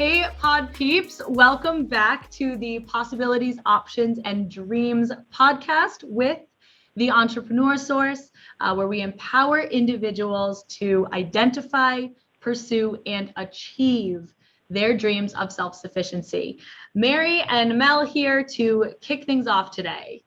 Hey, Pod Peeps, welcome back to the Possibilities, Options, and Dreams podcast with the Entrepreneur Source, where we empower individuals to identify, pursue, and achieve their dreams of self-sufficiency. Mary and Mel here to kick things off today.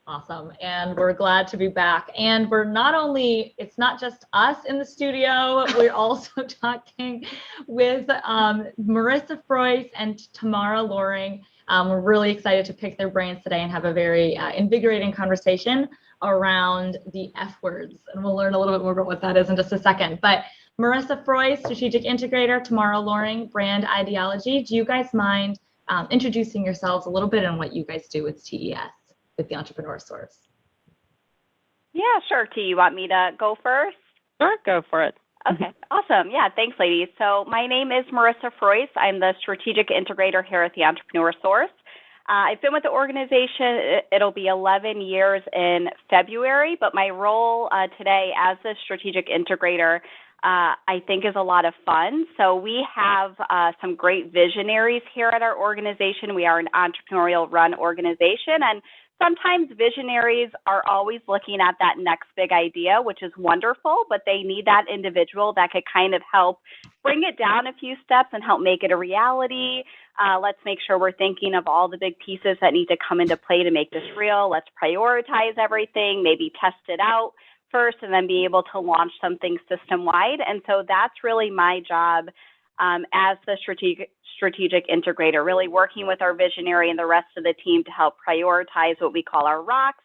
Awesome. And we're glad to be back. And it's not just us in the studio, we're also talking with Marissa Frois and Tamara Loring. We're really excited to pick their brains today and have a very invigorating conversation around the FWords. And we'll learn a little bit more about what that is in just a second. But Marissa Frois, Strategic Integrator, Tamara Loring, Brand Ideology. Do you guys mind introducing yourselves a little bit and what you guys do with TES? With the Entrepreneur Source? Yeah, sure. T, you want me to go first? Sure, go for it. Okay, awesome. Yeah, thanks, ladies. So my name is Marissa Frois. I'm the Strategic Integrator here at the Entrepreneur Source. I've been with the organization, it'll be 11 years in February, but my role today as the Strategic Integrator I think is a lot of fun. So we have some great visionaries here at our organization. We are an entrepreneurial run organization, and sometimes visionaries are always looking at that next big idea, which is wonderful, but they need that individual that could kind of help bring it down a few steps and help make it a reality. Let's make sure we're thinking of all the big pieces that need to come into play to make this real. Let's prioritize everything, maybe test it out first, and then be able to launch something system-wide. And so that's really my job as the strategic integrator, really working with our visionary and the rest of the team to help prioritize what we call our rocks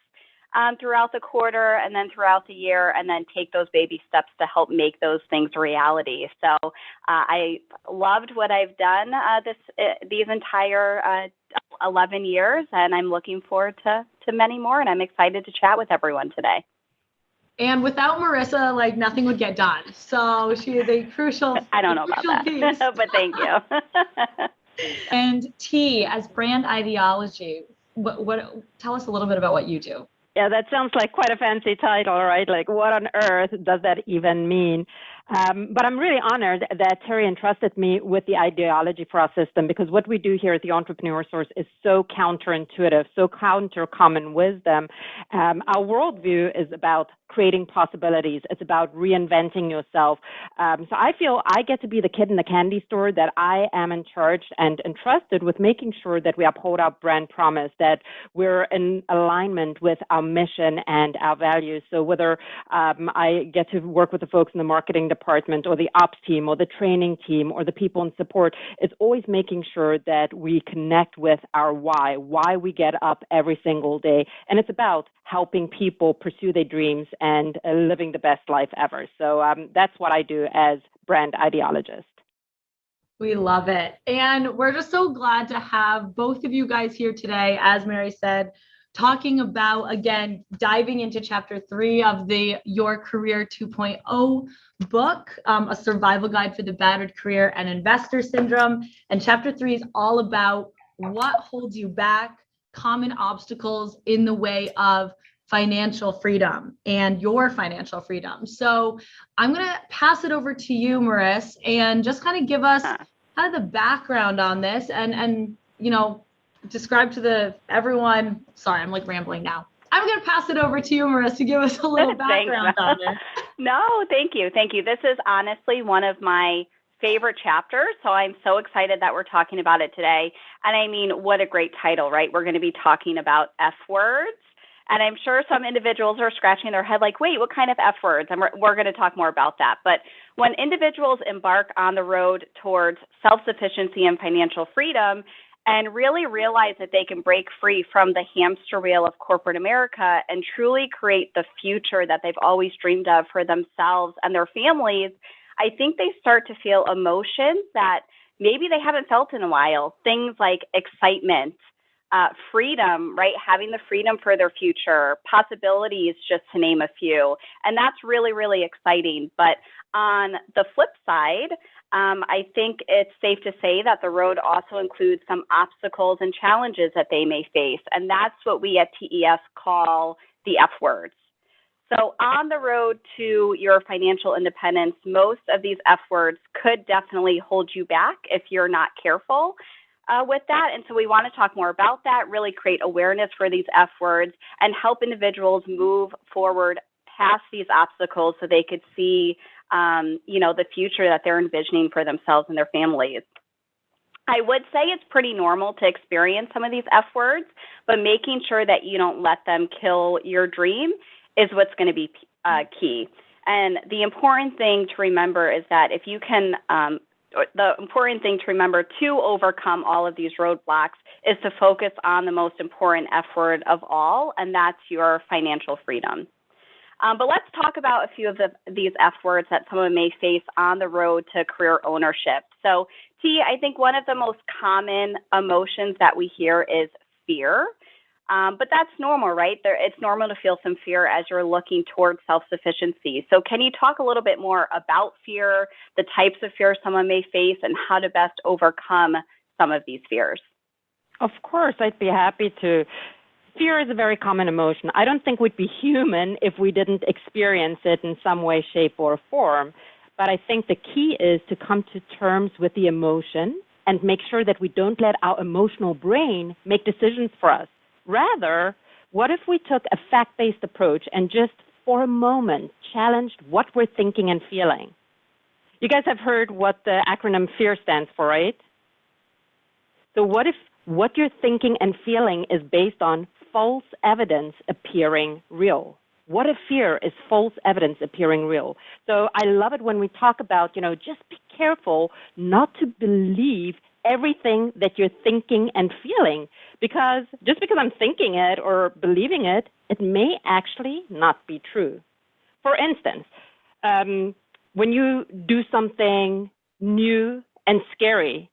throughout the quarter and then throughout the year, and then take those baby steps to help make those things a reality. So I loved what I've done these entire 11 years, and I'm looking forward to many more, and I'm excited to chat with everyone today. And without Marissa, nothing would get done. So she is a crucial I don't know about that, piece. But thank you. And T, as Brand Ideology, what tell us a little bit about what you do. Yeah, that sounds like quite a fancy title, right? Like, what on earth does that even mean? But I'm really honored that Terry entrusted me with the ideology for our system, because what we do here at the Entrepreneur Source is so counterintuitive, so counter common wisdom. Our worldview is about creating possibilities. It's about reinventing yourself. So I feel I get to be the kid in the candy store, that I am in charge and entrusted with making sure that we uphold our brand promise, that we're in alignment with our mission and our values. So whether I get to work with the folks in the marketing department or the ops team or the training team or the people in support, it's always making sure that we connect with our why we get up every single day. And it's about helping people pursue their dreams and living the best life ever. So that's what I do as brand ideologist. We love it. And we're just so glad to have both of you guys here today, as Mary said, talking about, again, diving into chapter 3 of the Your Career 2.0 book, a survival guide for the battered career and investor syndrome. And chapter 3 is all about what holds you back, common obstacles in the way of financial freedom and your financial freedom. So I'm going to pass it over to you, Marissa, and just kind of give us kind of the background on this and describe to everyone. Sorry, I'm rambling now. I'm going to pass it over to you, Marissa, to give us a little background on it. No, thank you. Thank you. This is honestly one of my favorite chapters. So I'm so excited that we're talking about it today. And I mean, what a great title, right? We're going to be talking about FWords. And I'm sure some individuals are scratching their head like, wait, what kind of FWords? And we're going to talk more about that. But when individuals embark on the road towards self-sufficiency and financial freedom and really realize that they can break free from the hamster wheel of corporate America and truly create the future that they've always dreamed of for themselves and their families, I think they start to feel emotions that maybe they haven't felt in a while. Things like excitement, freedom, right? Having the freedom for their future, possibilities, just to name a few. And that's really, really exciting. But on the flip side, I think it's safe to say that the road also includes some obstacles and challenges that they may face. And that's what we at TES call the FWords. So on the road to your financial independence, most of these F words could definitely hold you back if you're not careful with that. And so we want to talk more about that, really create awareness for these F words and help individuals move forward past these obstacles so they could see, the future that they're envisioning for themselves and their families. I would say it's pretty normal to experience some of these F words, but making sure that you don't let them kill your dream is what's going to be key. And the important thing to remember is that if you can, the important thing to remember to overcome all of these roadblocks is to focus on the most important F word of all, and that's your financial freedom. But let's talk about a few of these F words that someone may face on the road to career ownership. So, T, I think one of the most common emotions that we hear is fear. But that's normal, right? It's normal to feel some fear as you're looking towards self-sufficiency. So can you talk a little bit more about fear, the types of fear someone may face, and how to best overcome some of these fears? Of course, I'd be happy to. Fear is a very common emotion. I don't think we'd be human if we didn't experience it in some way, shape, or form. But I think the key is to come to terms with the emotion and make sure that we don't let our emotional brain make decisions for us. Rather, what if we took a fact-based approach and just for a moment challenged what we're thinking and feeling? You guys have heard what the acronym FEAR stands for, right? So what if what you're thinking and feeling is based on false evidence appearing real? What if fear is false evidence appearing real? So I love it when we talk about, just be careful not to believe everything that you're thinking and feeling, because just because I'm thinking it or believing it, it may actually not be true. For instance, when you do something new and scary,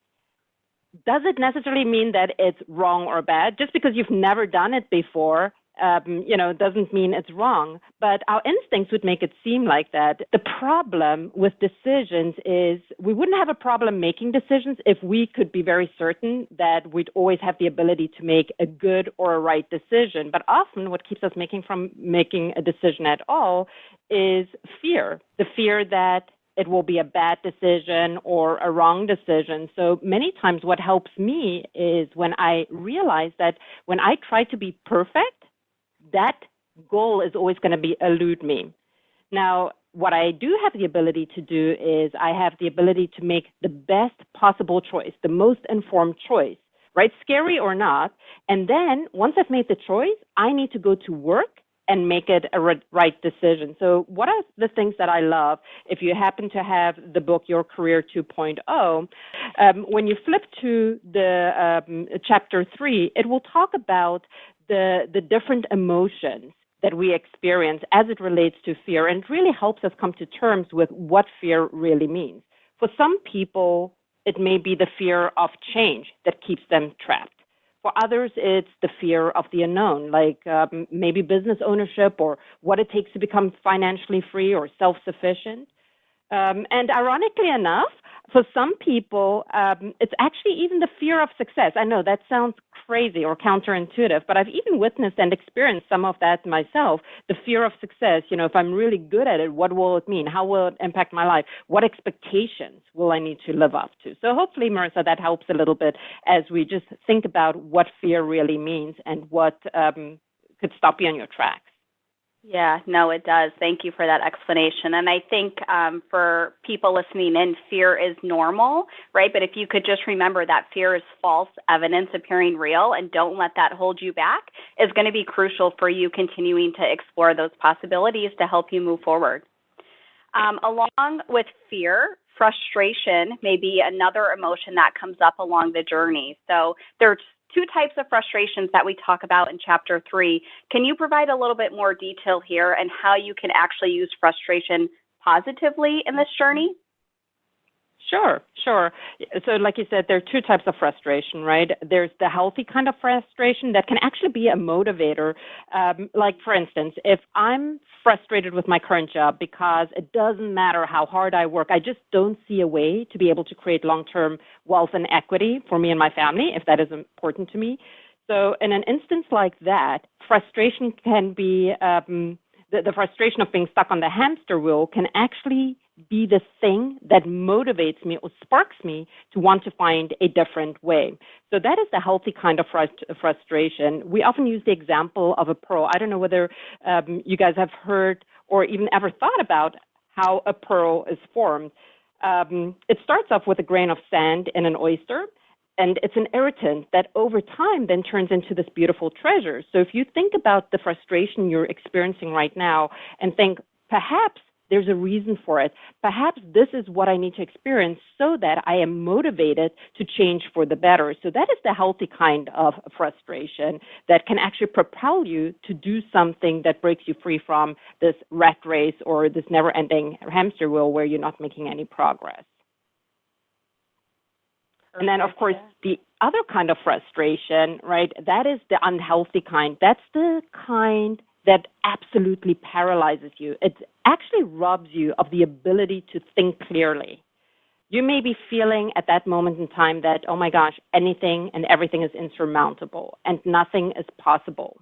does it necessarily mean that it's wrong or bad? Just because you've never done it before, doesn't mean it's wrong. But our instincts would make it seem like that. The problem with decisions is we wouldn't have a problem making decisions if we could be very certain that we'd always have the ability to make a good or a right decision. But often what keeps us from making a decision at all is fear, the fear that it will be a bad decision or a wrong decision. So many times what helps me is when I realize that when I try to be perfect, that goal is always going to elude me. Now, what I do have the ability to do is I have the ability to make the best possible choice, the most informed choice, right? Scary or not. And then once I've made the choice, I need to go to work and make it a right decision. So what are the things that I love? If you happen to have the book, Your Career 2.0, when you flip to the chapter 3, it will talk about the different emotions that we experience as it relates to fear, and really helps us come to terms with what fear really means. For some people, it may be the fear of change that keeps them trapped. For others, it's the fear of the unknown, like maybe business ownership or what it takes to become financially free or self-sufficient. And ironically enough, for some people, it's actually even the fear of success. I know that sounds crazy or counterintuitive, but I've even witnessed and experienced some of that myself. The fear of success, if I'm really good at it, what will it mean? How will it impact my life? What expectations will I need to live up to? So hopefully, Marissa, that helps a little bit as we just think about what fear really means and what could stop you in your tracks. Yeah, no, it does. Thank you for that explanation. And I think for people listening in, fear is normal, right? But if you could just remember that fear is false evidence appearing real, and don't let that hold you back, is going to be crucial for you continuing to explore those possibilities to help you move forward. Along with fear, frustration may be another emotion that comes up along the journey. So there's two types of frustrations that we talk about in Chapter 3. Can you provide a little bit more detail here and how you can actually use frustration positively in this journey? Sure. So like you said, there are two types of frustration, right? There's the healthy kind of frustration that can actually be a motivator. Like, for instance, if I'm frustrated with my current job because it doesn't matter how hard I work, I just don't see a way to be able to create long-term wealth and equity for me and my family, if that is important to me. So in an instance like that, frustration can be the the frustration of being stuck on the hamster wheel can actually be the thing that motivates me or sparks me to want to find a different way. So that is the healthy kind of frustration. We often use the example of a pearl. I don't know whether you guys have heard or even ever thought about how a pearl is formed. It starts off with a grain of sand in an oyster, and it's an irritant that over time then turns into this beautiful treasure. So if you think about the frustration you're experiencing right now and think, perhaps there's a reason for it. Perhaps this is what I need to experience so that I am motivated to change for the better. So that is the healthy kind of frustration that can actually propel you to do something that breaks you free from this rat race or this never-ending hamster wheel where you're not making any progress. And then, of course, the other kind of frustration, right, that is the unhealthy kind. That's the kind that absolutely paralyzes you. It actually robs you of the ability to think clearly. You may be feeling at that moment in time that, oh my gosh, anything and everything is insurmountable and nothing is possible.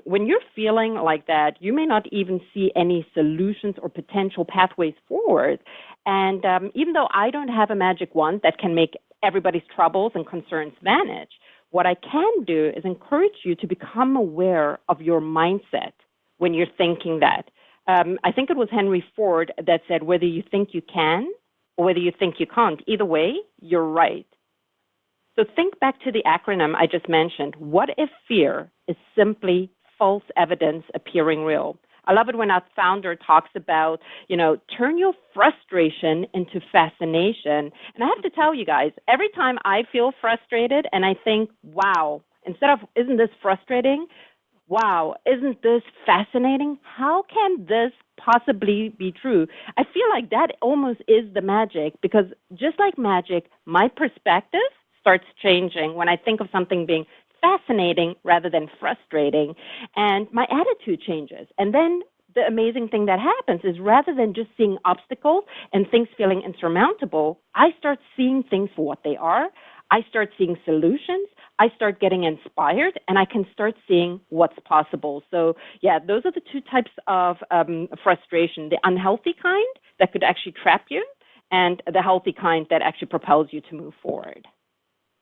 When you're feeling like that, you may not even see any solutions or potential pathways forward. And even though I don't have a magic wand that can make everybody's troubles and concerns vanish, what I can do is encourage you to become aware of your mindset when you're thinking that. I think it was Henry Ford that said, whether you think you can or whether you think you can't, either way, you're right. So think back to the acronym I just mentioned. What if fear is simply false evidence appearing real? I love it when our founder talks about, turn your frustration into fascination. And I have to tell you guys, every time I feel frustrated and I think, wow, instead of, isn't this frustrating? Wow, isn't this fascinating? How can this possibly be true? I feel like that almost is the magic, because just like magic, my perspective starts changing when I think of something being fascinating rather than frustrating, and my attitude changes. And then the amazing thing that happens is, rather than just seeing obstacles and things feeling insurmountable, I start seeing things for what they are. I start seeing solutions. I start getting inspired, and I can start seeing what's possible. So, yeah, those are the two types of frustration: the unhealthy kind that could actually trap you, and the healthy kind that actually propels you to move forward.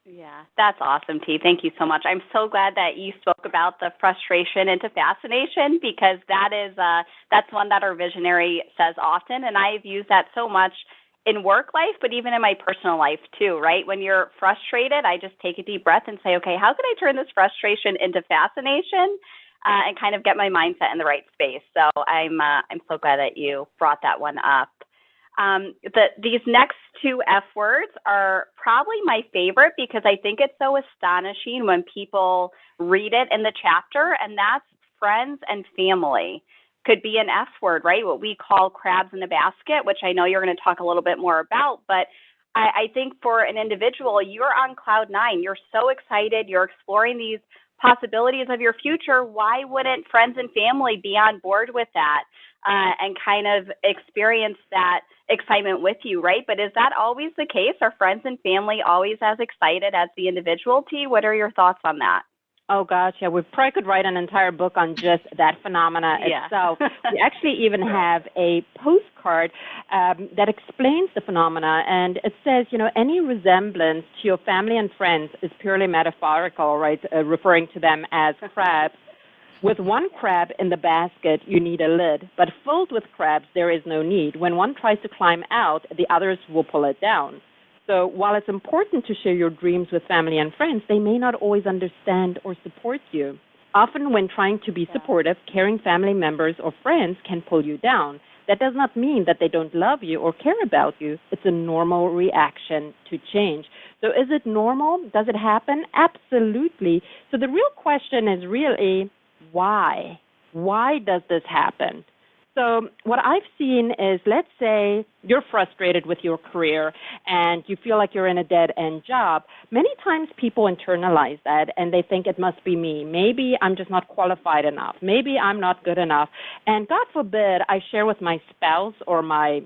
Yeah, that's awesome, T. Thank you so much. I'm so glad that you spoke about the frustration into fascination, because that's one that our visionary says often, and I've used that so much in work life, but even in my personal life too, right? When you're frustrated, I just take a deep breath and say, okay, how can I turn this frustration into fascination and kind of get my mindset in the right space? So I'm so glad that you brought that one up. These next two F words are probably my favorite, because I think it's so astonishing when people read it in the chapter, and that's friends and family. Could be an F word, right? What we call crabs in a basket, which I know you're going to talk a little bit more about. But I think for an individual, you're on cloud nine. You're so excited. You're exploring these possibilities of your future. Why wouldn't friends and family be on board with that and kind of experience that excitement with you, right? But is that always the case? Are friends and family always as excited as the individual? T, what are your thoughts on that? Oh, gosh, yeah. We probably could write an entire book on just that phenomena itself. We actually even have a postcard that explains the phenomena, and it says, any resemblance to your family and friends is purely metaphorical, right, referring to them as crabs. With one crab in the basket, you need a lid, but filled with crabs, there is no need. When one tries to climb out, the others will pull it down. So while it's important to share your dreams with family and friends, they may not always understand or support you. Often when trying to be supportive, caring family members or friends can pull you down. That does not mean that they don't love you or care about you. It's a normal reaction to change. So is it normal? Does it happen? Absolutely. So the real question is really, why? Why does this happen? So what I've seen is, let's say you're frustrated with your career and you feel like you're in a dead-end job. Many times people internalize that and they think it must be me. Maybe I'm just not qualified enough. Maybe I'm not good enough. And God forbid I share with my spouse or my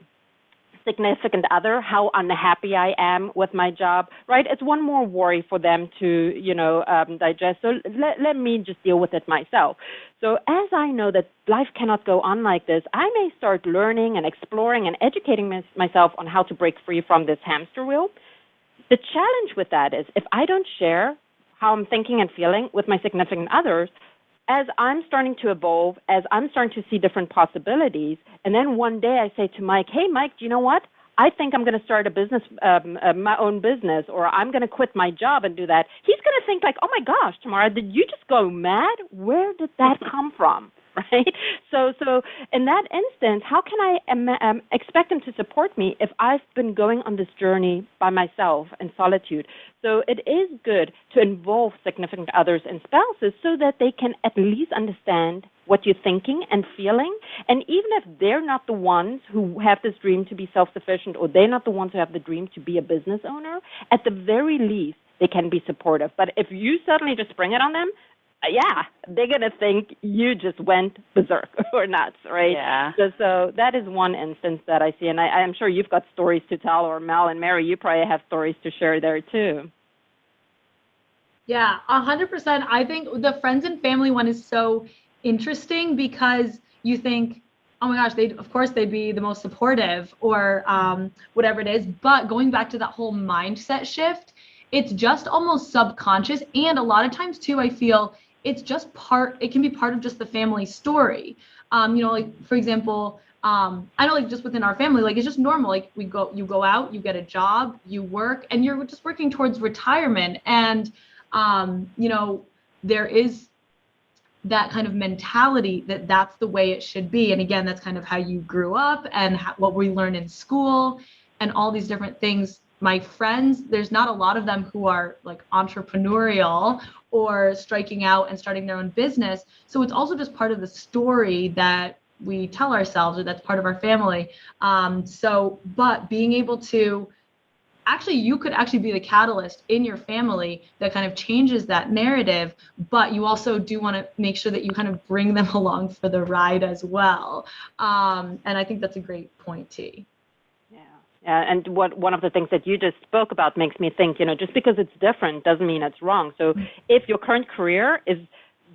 significant other how unhappy I am with my job, right? It's one more worry for them to, digest. So let me just deal with it myself. So as I know that life cannot go on like this, I may start learning and exploring and educating myself on how to break free from this hamster wheel. The challenge with that is if I don't share how I'm thinking and feeling with my significant others, as I'm starting to evolve, as I'm starting to see different possibilities, and then one day I say to Mike, hey, Mike, do you know what? I think I'm going to start a business, my own business, or I'm going to quit my job and do that. He's going to think like, oh, my gosh, Tamara, did you just go mad? Where did that come from? Right? So in that instance, how can I expect them to support me if I've been going on this journey by myself in solitude? So it is good to involve significant others and spouses so that they can at least understand what you're thinking and feeling. And even if they're not the ones who have this dream to be self-sufficient, or they're not the ones who have the dream to be a business owner, at the very least, they can be supportive. But if you suddenly just spring it on them, yeah, they're going to think you just went berserk or nuts, right? Yeah. So that is one instance that I see. And I'm sure you've got stories to tell, or Mel and Mary, you probably have stories to share there too. Yeah, 100%. I think the friends and family one is so interesting because you think, oh my gosh, they'd be the most supportive or whatever it is. But going back to that whole mindset shift, it's just almost subconscious. And a lot of times too, I feel it's just it can be part of just the family story. Like for example, I know like just within our family, like it's just normal. Like you go out, you get a job, you work, and you're just working towards retirement. And, there is that kind of mentality that's the way it should be. And again, that's kind of how you grew up and what we learn in school and all these different things. My friends, there's not a lot of them who are like entrepreneurial or striking out and starting their own business. So it's also just part of the story that we tell ourselves, or that's part of our family. But being able to you could actually be the catalyst in your family that kind of changes that narrative, but you also do want to make sure that you kind of bring them along for the ride as well. And I think that's a great point, T. And one of the things that you just spoke about makes me think, just because it's different doesn't mean it's wrong. So if your current career is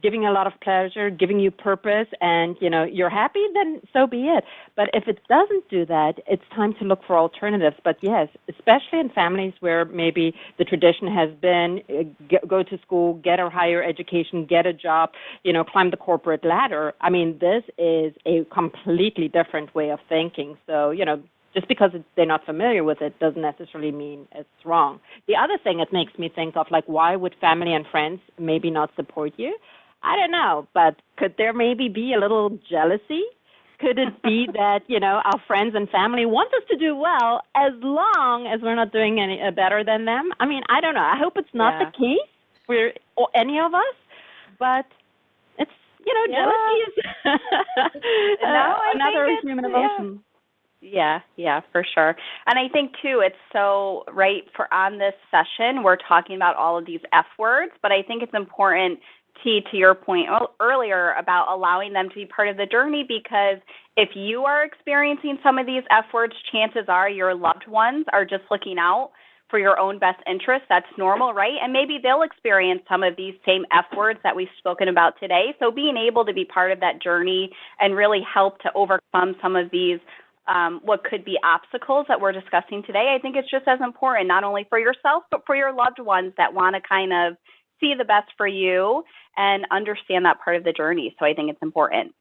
giving you a lot of pleasure, giving you purpose, and, you're happy, then so be it. But if it doesn't do that, it's time to look for alternatives. But yes, especially in families where maybe the tradition has been go to school, get a higher education, get a job, climb the corporate ladder. I mean, this is a completely different way of thinking. So, just because they're not familiar with it doesn't necessarily mean it's wrong. The other thing it makes me think of, like, why would family and friends maybe not support you? I don't know, but could there maybe be a little jealousy? Could it be that, our friends and family want us to do well as long as we're not doing any better than them? I mean, I don't know. I hope it's not the case for any of us, but it's, jealousy is another human emotion. Yeah, for sure. And I think, too, it's so right for on this session, we're talking about all of these F words, but I think it's important, T, to your point earlier about allowing them to be part of the journey, because if you are experiencing some of these F words, chances are your loved ones are just looking out for your own best interest. That's normal, right? And maybe they'll experience some of these same F words that we've spoken about today. So being able to be part of that journey and really help to overcome some of these what could be obstacles that we're discussing today, I think it's just as important, not only for yourself, but for your loved ones that want to kind of see the best for you and understand that part of the journey. So I think it's important.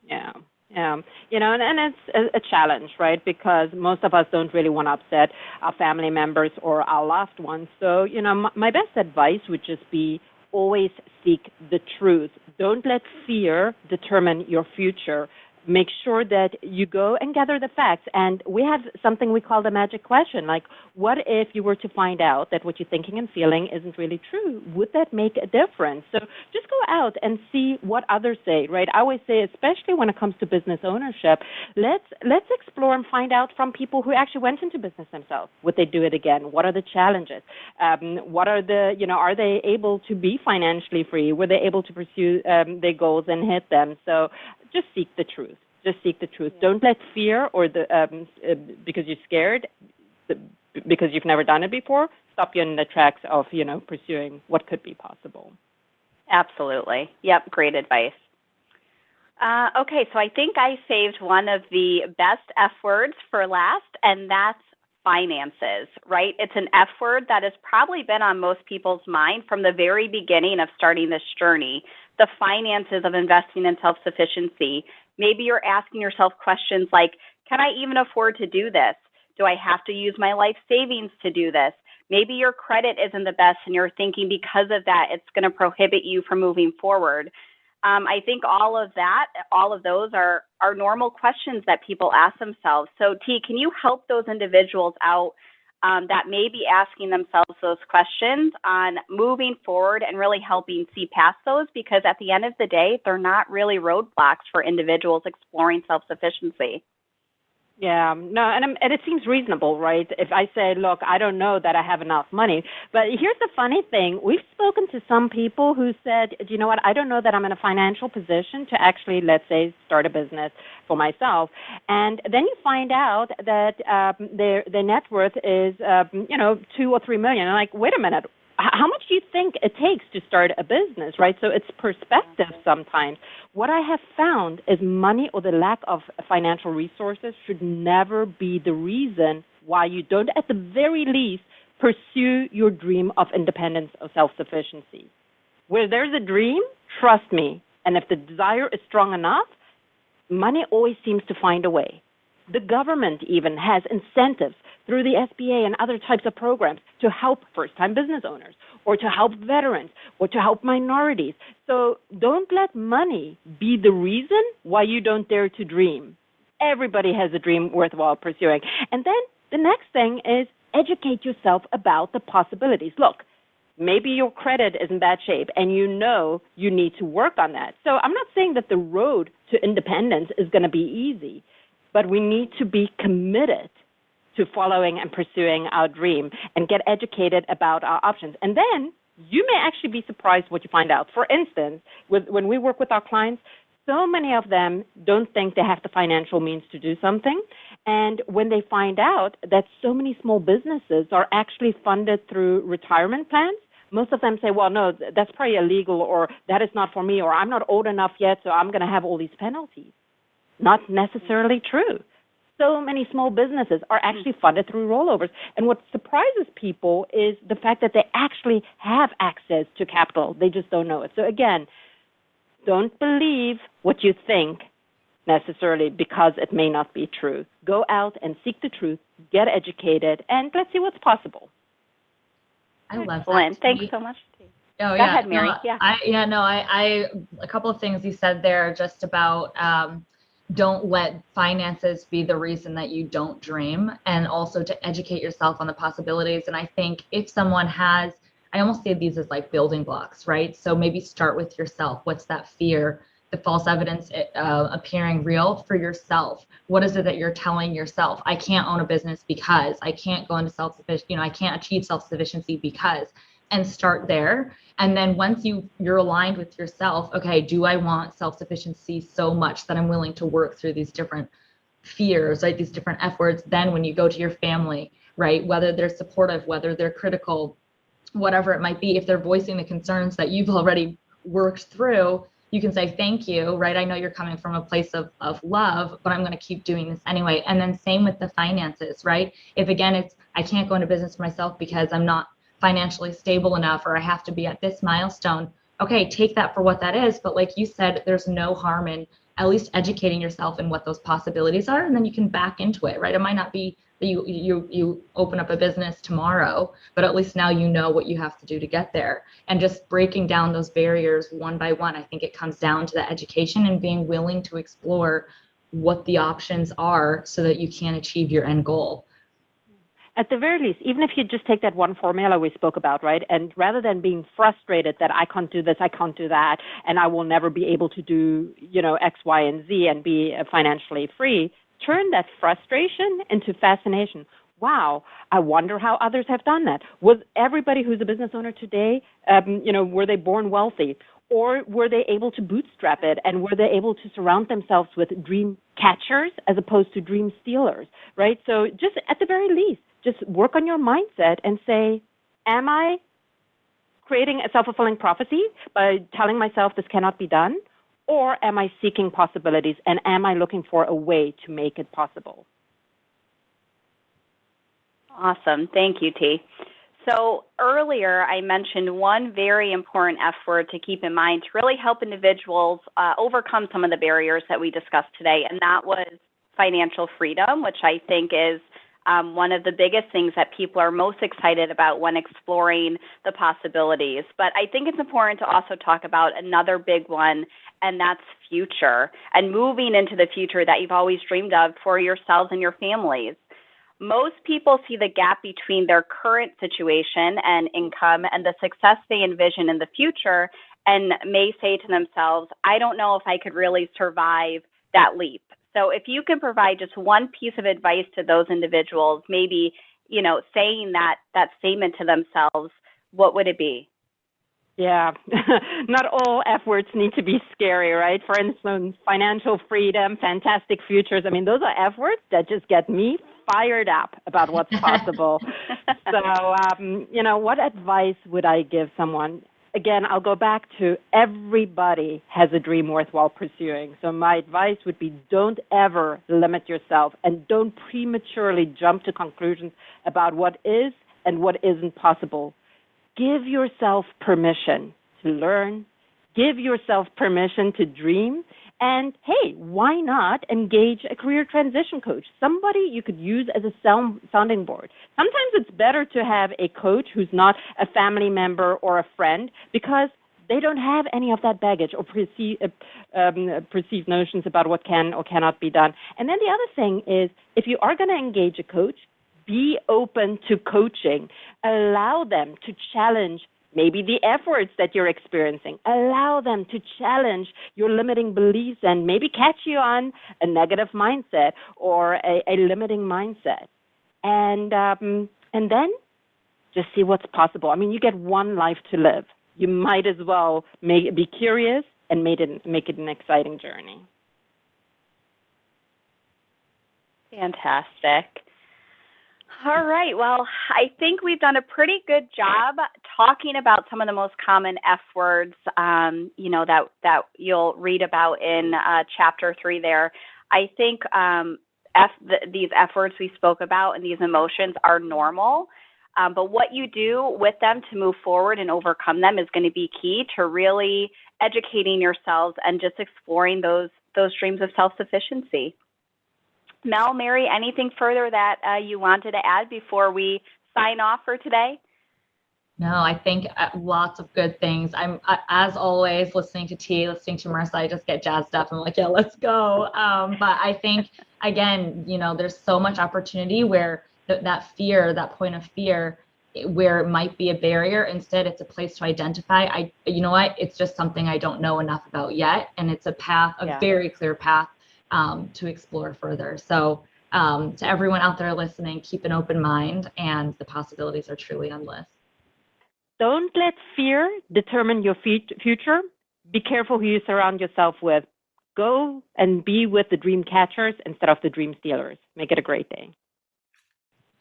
Yeah. And it's a challenge, right? Because most of us don't really want to upset our family members or our loved ones. So, my best advice would just be always seek the truth. Don't let fear determine your future. Make sure that you go and gather the facts. And we have something we call the magic question, like, what if you were to find out that what you're thinking and feeling isn't really true? Would that make a difference? So just go out and see what others say, right? I always say, especially when it comes to business ownership, let's explore and find out from people who actually went into business themselves. Would they do it again? What are the challenges? What are are they able to be financially free? Were they able to pursue their goals and hit them? So just seek the truth. Just seek the truth. Don't let fear or because you're scared, because you've never done it before, stop you in the tracks of, pursuing what could be possible. Absolutely. Yep, great advice. Okay, so I think I saved one of the best F words for last, and that's finances, right? It's an F word that has probably been on most people's mind from the very beginning of starting this journey, the finances of investing in self-sufficiency. Maybe you're asking yourself questions like, can I even afford to do this? Do I have to use my life savings to do this? Maybe your credit isn't the best and you're thinking because of that, it's going to prohibit you from moving forward. I think all of those are normal questions that people ask themselves. So T, can you help those individuals out that may be asking themselves those questions on moving forward and really helping see past those? Because at the end of the day, they're not really roadblocks for individuals exploring self-sufficiency. Yeah, no, and it seems reasonable, right? If I say, look, I don't know that I have enough money. But here's the funny thing. We've spoken to some people who said, do you know what, I don't know that I'm in a financial position to actually, let's say, start a business for myself. And then you find out that their net worth is, 2 or 3 million. And like, wait a minute. How much do you think it takes to start a business, right? So it's perspective sometimes. What I have found is money or the lack of financial resources should never be the reason why you don't, at the very least, pursue your dream of independence or self-sufficiency. Where there's a dream, trust me, and if the desire is strong enough, money always seems to find a way. The government even has incentives through the SBA and other types of programs to help first-time business owners or to help veterans or to help minorities. So don't let money be the reason why you don't dare to dream. Everybody has a dream worthwhile pursuing. And then the next thing is educate yourself about the possibilities. Look, maybe your credit is in bad shape and you know you need to work on that. So I'm not saying that the road to independence is going to be easy, but we need to be committed to following and pursuing our dream and get educated about our options. And then you may actually be surprised what you find out. For instance, when we work with our clients, so many of them don't think they have the financial means to do something. And when they find out that so many small businesses are actually funded through retirement plans, most of them say, well, no, that's probably illegal, or that is not for me, or I'm not old enough yet, so I'm going to have all these penalties. Not necessarily true. So many small businesses are actually funded through rollovers. And what surprises people is the fact that they actually have access to capital. They just don't know it. So again, don't believe what you think necessarily because it may not be true. Go out and seek the truth, get educated, and let's see what's possible. I love Excellent. that. Thanks so much. Oh, Go yeah. ahead, Mary. No, I a couple of things you said there just about don't let finances be the reason that you don't dream, and also to educate yourself on the possibilities. And I think if someone has, I almost see these as like building blocks, right? So maybe start with yourself. What's that fear? The false evidence appearing real for yourself. What is it that you're telling yourself? I can't own a business because, I can't go into self-sufficiency, I can't achieve self-sufficiency because, and start there. And then once you're aligned with yourself, okay, do I want self-sufficiency so much that I'm willing to work through these different fears, right? These different F words. Then when you go to your family, right, whether they're supportive, whether they're critical, whatever it might be, if they're voicing the concerns that you've already worked through, you can say, thank you, right? I know you're coming from a place of love, but I'm going to keep doing this anyway. And then same with the finances, right? If again, it's, I can't go into business for myself because I'm not financially stable enough, or I have to be at this milestone. Okay, take that for what that is. But like you said, there's no harm in at least educating yourself in what those possibilities are, and then you can back into it, right? It might not be that you open up a business tomorrow, but at least now you know what you have to do to get there. And just breaking down those barriers one by one, I think it comes down to the education and being willing to explore what the options are so that you can achieve your end goal. At the very least, even if you just take that one formula we spoke about, right, and rather than being frustrated that I can't do this, I can't do that, and I will never be able to do, X, Y, and Z and be financially free, turn that frustration into fascination. Wow, I wonder how others have done that. Was everybody who's a business owner today, were they born wealthy? Or were they able to bootstrap it, and were they able to surround themselves with dream catchers as opposed to dream stealers, right? So just at the very least, just work on your mindset and say, am I creating a self-fulfilling prophecy by telling myself this cannot be done? Or am I seeking possibilities, and am I looking for a way to make it possible? Awesome. Thank you, T. So earlier I mentioned one very important F word to keep in mind to really help individuals overcome some of the barriers that we discussed today, and that was financial freedom, which I think is one of the biggest things that people are most excited about when exploring the possibilities. But I think it's important to also talk about another big one, and that's future, and moving into the future that you've always dreamed of for yourselves and your families. Most people see the gap between their current situation and income and the success they envision in the future and may say to themselves, I don't know if I could really survive that leap. So if you can provide just one piece of advice to those individuals, maybe, saying that statement to themselves, what would it be? Yeah, not all F words need to be scary, right? For instance, financial freedom, fantastic futures. I mean, those are F words that just get me fired up about what's possible. So, what advice would I give someone? Again, I'll go back to everybody has a dream worthwhile pursuing. So my advice would be don't ever limit yourself, and don't prematurely jump to conclusions about what is and what isn't possible. Give yourself permission to learn. Give yourself permission to dream. And hey, why not engage a career transition coach? Somebody you could use as a sounding board. Sometimes it's better to have a coach who's not a family member or a friend, because they don't have any of that baggage or perceived notions about what can or cannot be done. And then the other thing is, if you are going to engage a coach, be open to coaching. Allow them to challenge maybe the F words that you're experiencing. Allow them to challenge your limiting beliefs and maybe catch you on a negative mindset or a limiting mindset. And then just see what's possible. I mean, you get one life to live. You might as well be curious and make it an exciting journey. Fantastic. All right. Well, I think we've done a pretty good job talking about some of the most common F words, that you'll read about in chapter 3 there. I think these F words we spoke about and these emotions are normal, but what you do with them to move forward and overcome them is going to be key to really educating yourselves and just exploring those dreams of self-sufficiency. Mel, Mary, anything further that you wanted to add before we sign off for today? No, I think lots of good things. I'm, as always, listening to T, listening to Marissa, I just get jazzed up. I'm like, yeah, let's go. But I think, again, there's so much opportunity where that fear, that point of fear, where it might be a barrier, instead it's a place to identify. It's just something I don't know enough about yet. And it's a path, a very clear path to explore further. So to everyone out there listening, keep an open mind, and the possibilities are truly endless. Don't let fear determine your future. Be careful who you surround yourself with. Go and be with the dream catchers instead of the dream stealers. Make it a great day.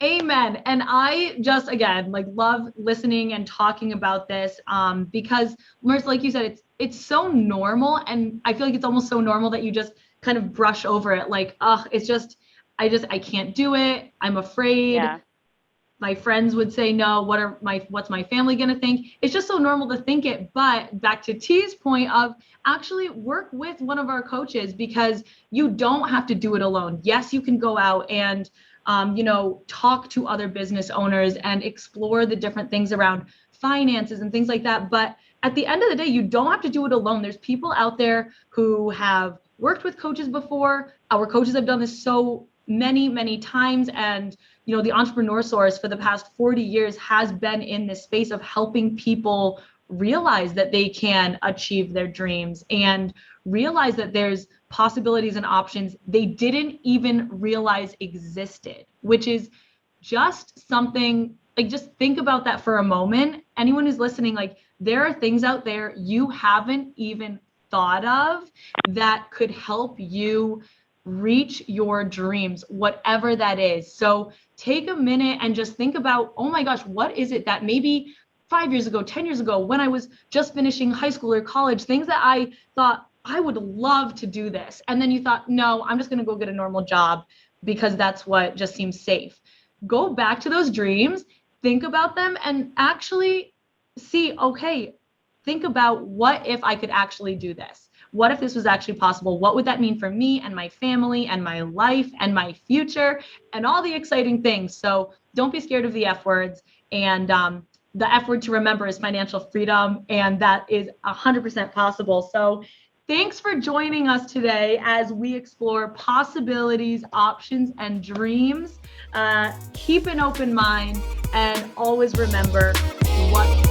Amen. And I just, again, love listening and talking about this because, Marissa, like you said, it's so normal. And I feel like it's almost so normal that you just kind of brush over it. It's just, I can't do it. I'm afraid. Yeah. My friends would say no. What's my family going to think? It's just so normal to think it. But back to T's point of actually work with one of our coaches, because you don't have to do it alone. Yes, you can go out and talk to other business owners and explore the different things around finances and things like that. But at the end of the day, you don't have to do it alone. There's people out there who have worked with coaches before. Our coaches have done this so many, many times. And, the Entrepreneur Source for the past 40 years has been in this space of helping people realize that they can achieve their dreams and realize that there's possibilities and options they didn't even realize existed, which is just something like, just think about that for a moment. Anyone who's listening, like, there are things out there you haven't even thought of that could help you reach your dreams, whatever that is. So take a minute and just think about, oh my gosh, what is it that maybe 5 years ago, 10 years ago, when I was just finishing high school or college, things that I thought I would love to do this. And then you thought, no, I'm just going to go get a normal job because that's what just seems safe. Go back to those dreams, think about them, and actually see, okay, think about, what if I could actually do this? What if this was actually possible? What would that mean for me and my family and my life and my future and all the exciting things? So don't be scared of the F words. And the F word to remember is financial freedom. And that is 100% possible. So thanks for joining us today as we explore possibilities, options, and dreams. Keep an open mind and always remember what